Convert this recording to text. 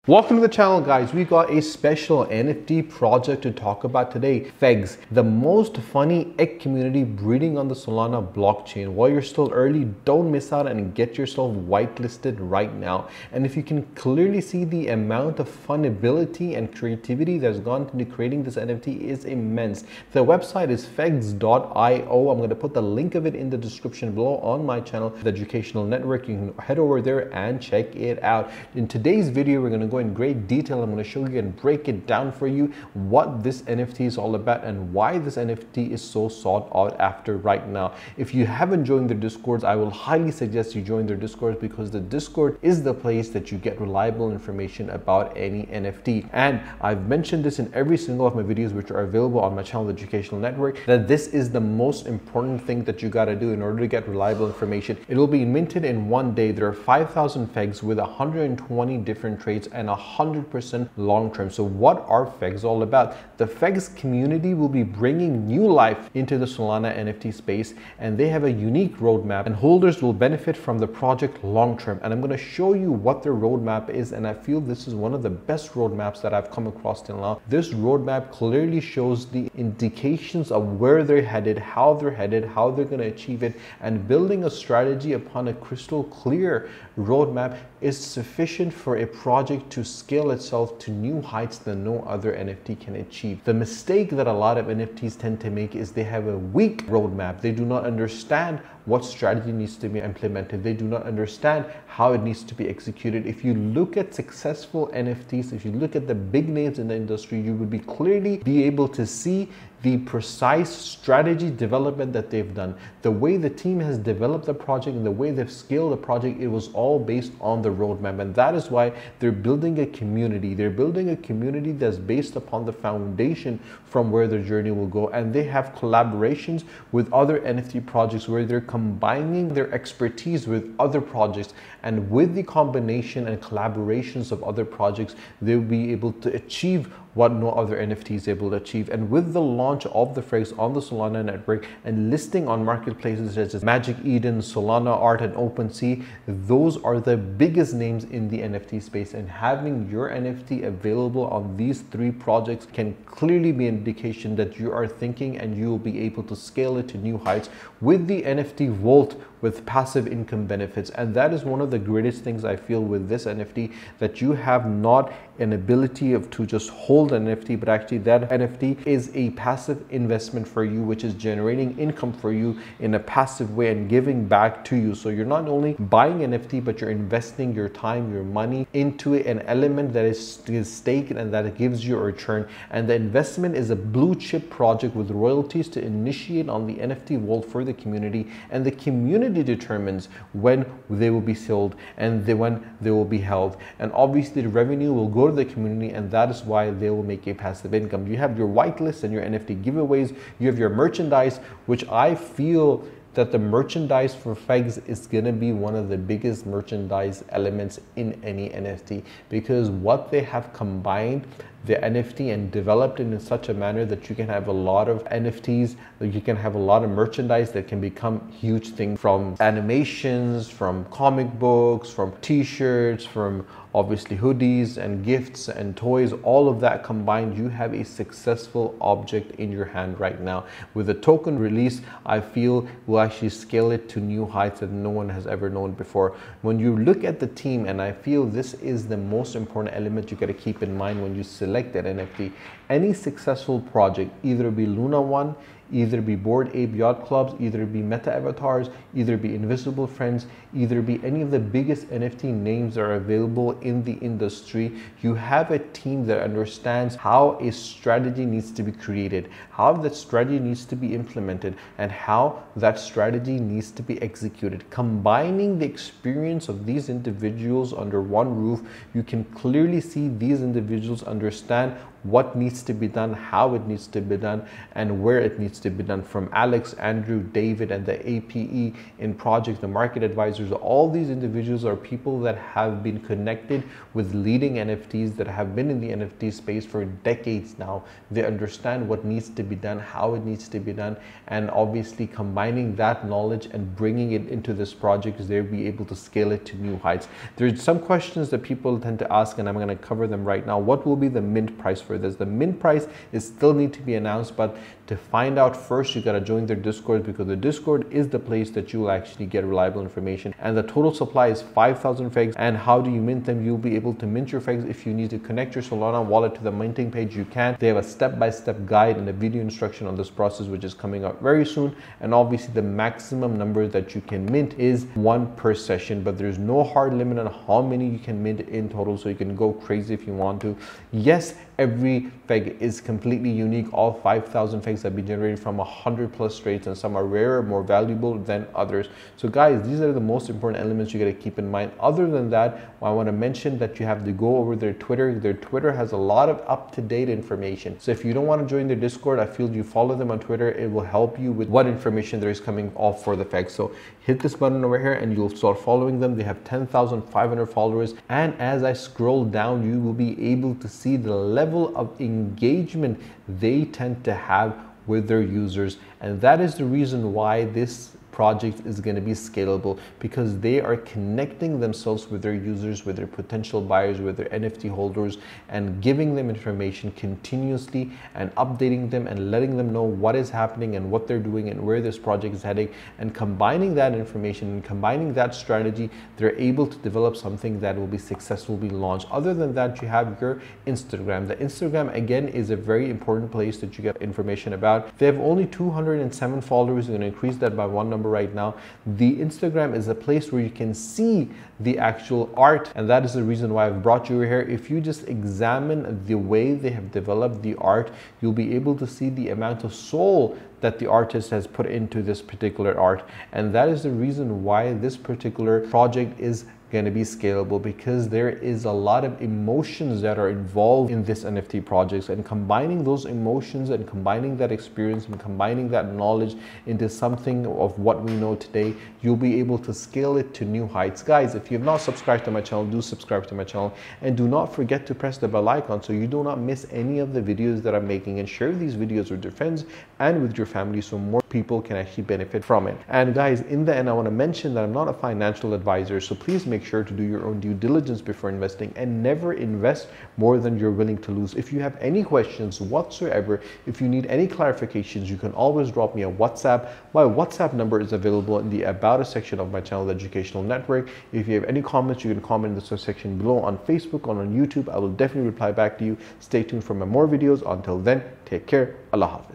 Welcome to the channel, guys. We got a special NFT project to talk about today. FEGGZ, the most funny egg community breeding on the Solana blockchain. While you're still early, don't miss out and get yourself whitelisted right now. And if you can clearly see, the amount of funability and creativity that's gone into creating this NFT is immense. The website is FEGGZ.io. I'm going to put the link of it in the description below on my channel, the Educational Network. You can head over there and check it out. In today's video, we're going to go in great detail. I'm going to show you and break it down for you what this NFT is all about and why this NFT is so sought out after right now. If you haven't joined their Discords, I will highly suggest you join their Discords, because the Discord is the place that you get reliable information about any NFT. And I've mentioned this in every single of my videos, which are available on my channel, the Educational Network, that this is the most important thing that you got to do in order to get reliable information. It will be minted in one day. There are 5,000 FEGGZ with 120 different trades and 100% long-term. So what are FEGGZ all about? The FEGGZ community will be bringing new life into the Solana NFT space, and they have a unique roadmap, and holders will benefit from the project long-term. And I'm going to show you what their roadmap is, and I feel this is one of the best roadmaps that I've come across till now. This roadmap clearly shows the indications of where they're headed, how they're going to achieve it, and building a strategy upon a crystal clear roadmap is sufficient for a project to scale itself to new heights that no other NFT can achieve. The mistake that a lot of NFTs tend to make is they have a weak roadmap. They do not understand what strategy needs to be implemented. They do not understand how it needs to be executed. If you look at successful NFTs, if you look at the big names in the industry, you would be clearly able to see the precise strategy development that they've done. The way the team has developed the project and the way they've scaled the project, it was all based on the roadmap. And that is why they're building a community. They're building a community that's based upon the foundation from where their journey will go. And they have collaborations with other NFT projects where they're combining their expertise with other projects. And with the combination and collaborations of other projects, they'll be able to achieve what no other NFT is able to achieve. And with the launch of the FEGGZ on the Solana network and listing on marketplaces such as MagicEden, Solanart, and Opensea, those are the biggest names in the NFT space. And having your NFT available on these three projects can clearly be an indication that you are thinking and you will be able to scale it to new heights with the NFT vault with passive income benefits. And that is one of the greatest things I feel with this NFT, that you have not an ability to just hold an NFT, but actually that NFT is a passive investment for you, which is generating income for you in a passive way and giving back to you. So you're not only buying NFT, but you're investing your time, your money into an element that is staked and that gives you a return. And the investment is a blue chip project with royalties to initiate on the NFT vault for the community, and the community determines when they will be sold and when they will be held. And obviously the revenue will go to the community, and that is why they will make a passive income. You have your whitelist and your NFT giveaways. You have your merchandise, which I feel that the merchandise for FEGGZ is going to be one of the biggest merchandise elements in any NFT, because what they have combined the NFT and developed it in such a manner that you can have a lot of NFTs, that you can have a lot of merchandise that can become huge things, from animations, from comic books, from t-shirts, from obviously hoodies and gifts and toys. All of that combined, you have a successful object in your hand right now. With the token release, I feel will actually scale it to new heights that no one has ever known before. When you look at the team, and I feel this is the most important element you got to keep in mind when you select that NFT. Any successful project, either be Luna One, either be Bored Ape Yacht Clubs, either be Meta Avatars, either be Invisible Friends, either be any of the biggest NFT names that are available in the industry, you have a team that understands how a strategy needs to be created, how that strategy needs to be implemented, and how that strategy needs to be executed. Combining the experience of these individuals under one roof, you can clearly see these individuals understand what needs to be done, how it needs to be done, and where it needs to be done, from Alex, Andrew, David, and the APE in project, the market advisors. All these individuals are people that have been connected with leading NFTs, that have been in the NFT space for decades now. They understand what needs to be done, how it needs to be done, and obviously combining that knowledge and bringing it into this project is they'll be able to scale it to new heights. There's some questions that people tend to ask, and I'm going to cover them right now. What will be the mint price for this? The mint price is still need to be announced, but to find out first, you got to join their Discord, because the Discord is the place that you will actually get reliable information. And the total supply is 5,000 FEGGZ. And how do you mint them? You'll be able to mint your FEGGZ. If you need to connect your Solana wallet to the minting page, you can. They have a step-by-step guide and a video instruction on this process, which is coming out very soon. And obviously the maximum number that you can mint is 1 per session, but there's no hard limit on how many you can mint in total, so you can go crazy if you want to. Yes, every FEGGZ is completely unique. All 5,000 FEGGZ have been generated from 100+ trades, and some are rarer, more valuable than others. So guys, these are the most important elements you got to keep in mind. Other than that, I want to mention that you have to go over their Twitter. Their Twitter has a lot of up-to-date information. So if you don't want to join their Discord, I feel you follow them on Twitter. It will help you with what information there is coming off for the FEGGZ. So hit this button over here and you'll start following them. They have 10,500 followers. And as I scroll down, you will be able to see the level of engagement they tend to have with their users. And that is the reason why this project is going to be scalable, because they are connecting themselves with their users, with their potential buyers, with their NFT holders, and giving them information continuously and updating them and letting them know what is happening and what they're doing and where this project is heading. And combining that information and combining that strategy, they're able to develop something that will be successfully launched. Other than that, you have your Instagram. The Instagram, again, is a very important place that you get information about. They have only 207 followers. We're going to increase that by 1 number right now. The Instagram is a place where you can see the actual art, and that is the reason why I've brought you here. If you just examine the way they have developed the art, you'll be able to see the amount of soul that the artist has put into this particular art. And that is the reason why this particular project is going to be scalable, because there is a lot of emotions that are involved in this NFT projects, and combining those emotions and combining that experience and combining that knowledge into something of what we know today, you'll be able to scale it to new heights. Guys, if you have not subscribed to my channel, do subscribe to my channel, and do not forget to press the bell icon so you do not miss any of the videos that I'm making, and share these videos with your friends and with your family so more people can actually benefit from it. And guys, in the end, I want to mention that I'm not a financial advisor, so please make sure to do your own due diligence before investing, and never invest more than you're willing to lose. If you have any questions whatsoever, if you need any clarifications, you can always drop me a WhatsApp. My WhatsApp number is available in the About Us section of my channel, The Educational Network. If you have any comments, you can comment in the section below on Facebook or on YouTube. I will definitely reply back to you. Stay tuned for my more videos. Until then, take care. Allah Hafiz.